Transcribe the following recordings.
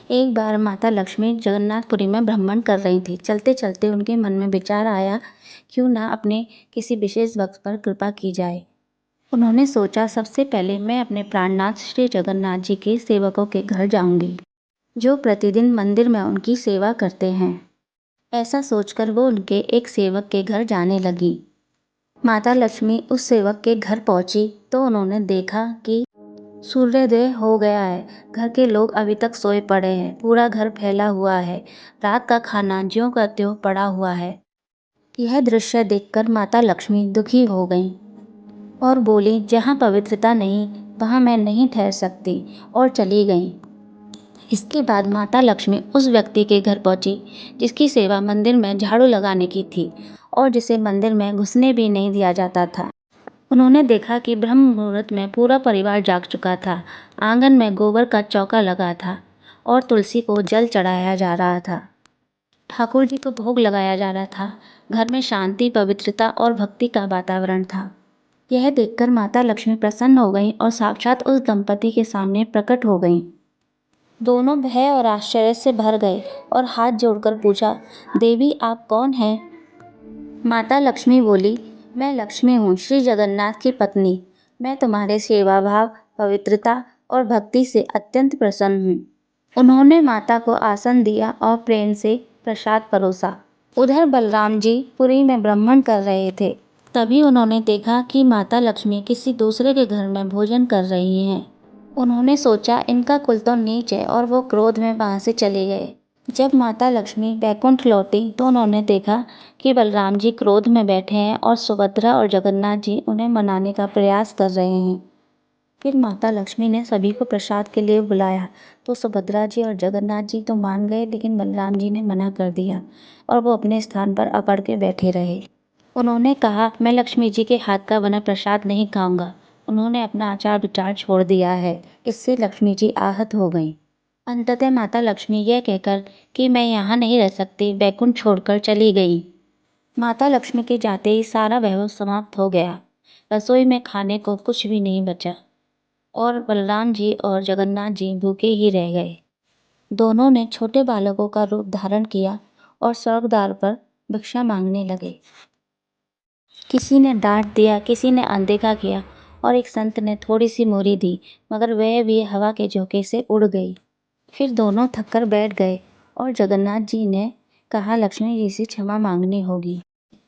एक बार माता लक्ष्मी जगन्नाथपुरी में भ्रमण कर रही थी। चलते चलते उनके मन में विचार आया, क्यों ना अपने किसी विशेष भक्त पर कृपा की जाए। उन्होंने सोचा, सबसे पहले मैं अपने प्राणनाथ श्री जगन्नाथ जी के सेवकों के घर जाऊंगी, जो प्रतिदिन मंदिर में उनकी सेवा करते हैं। ऐसा सोचकर वो उनके एक सेवक के घर जाने लगी। माता लक्ष्मी उस सेवक के घर पहुंची तो उन्होंने देखा कि सूर्योदय हो गया है। घर के लोग अभी तक सोए पड़े हैं। पूरा घर फैला हुआ है। रात का खाना ज्यों का त्यों पड़ा हुआ है। यह दृश्य देखकर माता लक्ष्मी दुखी हो गईं और बोली, जहाँ पवित्रता नहीं वहाँ मैं नहीं ठहर सकती, और चली गईं। इसके बाद माता लक्ष्मी उस व्यक्ति के घर पहुंची जिसकी सेवा मंदिर में झाड़ू लगाने की थी और जिसे मंदिर में घुसने भी नहीं दिया जाता था। उन्होंने देखा कि ब्रह्म मुहूर्त में पूरा परिवार जाग चुका था। आंगन में गोबर का चौका लगा था और तुलसी को जल चढ़ाया जा रहा था। ठाकुर जी को भोग लगाया जा रहा था। घर में शांति, पवित्रता और भक्ति का वातावरण था। यह देखकर माता लक्ष्मी प्रसन्न हो गईं और साक्षात उस दंपति के सामने प्रकट हो गईं। दोनों भय और आश्चर्य से भर गए और हाथ जोड़कर पूछा, देवी आप कौन हैं? माता लक्ष्मी बोली, मैं लक्ष्मी हूँ, श्री जगन्नाथ की पत्नी। मैं तुम्हारे सेवा भाव, पवित्रता और भक्ति से अत्यंत प्रसन्न हूँ। उन्होंने माता को आसन दिया और प्रेम से प्रसाद परोसा। उधर बलराम जी पुरी में भ्रमण कर रहे थे। तभी उन्होंने देखा कि माता लक्ष्मी किसी दूसरे के घर में भोजन कर रही हैं। उन्होंने सोचा, इनका कुल तो नीच है, और वो क्रोध में वहाँ से चले गए। जब माता लक्ष्मी बैकुंठ लौटी तो उन्होंने देखा कि बलराम जी क्रोध में बैठे हैं और सुभद्रा और जगन्नाथ जी उन्हें मनाने का प्रयास कर रहे हैं। फिर माता लक्ष्मी ने सभी को प्रसाद के लिए बुलाया तो सुभद्रा जी और जगन्नाथ जी तो मान गए, लेकिन बलराम जी ने मना कर दिया और वो अपने स्थान पर अकड़ के बैठे रहे। उन्होंने कहा, मैं लक्ष्मी जी के हाथ का बना प्रसाद नहीं खाऊंगा। उन्होंने अपना आचार विचार छोड़ दिया है। इससे लक्ष्मी जी आहत हो गईं। अंततः माता लक्ष्मी यह कहकर कि मैं यहाँ नहीं रह सकती, बैकुंठ छोड़कर चली गई। माता लक्ष्मी के जाते ही सारा वैभव समाप्त हो गया। रसोई में खाने को कुछ भी नहीं बचा और बलराम जी और जगन्नाथ जी भूखे ही रह गए। दोनों ने छोटे बालकों का रूप धारण किया और स्वर्गद्वार पर भिक्षा मांगने लगे। किसी ने डांट दिया, किसी ने अनदेखा किया और एक संत ने थोड़ी सी मोरी दी, मगर वह भी हवा के झोंके से उड़ गई। फिर दोनों थककर बैठ गए और जगन्नाथ जी ने कहा, लक्ष्मी जी से क्षमा मांगनी होगी।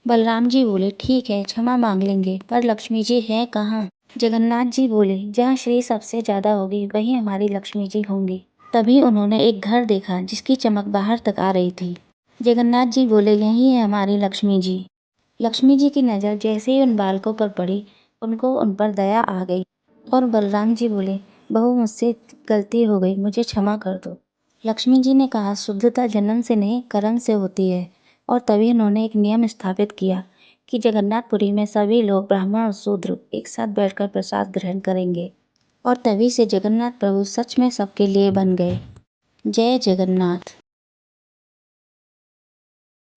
बलराम जी बोले, ठीक है, क्षमा मांग लेंगे, पर लक्ष्मी जी है कहाँ? जगन्नाथ जी बोले, जहाँ श्री सबसे ज्यादा होगी वहीं हमारी लक्ष्मी जी होंगी। तभी उन्होंने एक घर देखा जिसकी चमक बाहर तक आ रही थी। जगन्नाथ जी बोले, यही है हमारी लक्ष्मी जी। लक्ष्मी जी की नज़र जैसे ही उन बालकों पर पड़ी, उनको उन पर दया आ गई और बलराम जी बोले, बहू मुझसे गलती हो गई, मुझे क्षमा कर दो। लक्ष्मी जी ने कहा, शुद्धता जन्म से नहीं कर्म से होती है। और तभी उन्होंने एक नियम स्थापित किया कि जगन्नाथपुरी में सभी लोग ब्राह्मण और शूद्र एक साथ बैठकर प्रसाद ग्रहण करेंगे। और तभी से जगन्नाथ प्रभु सच में सबके लिए बन गए। जय जगन्नाथ।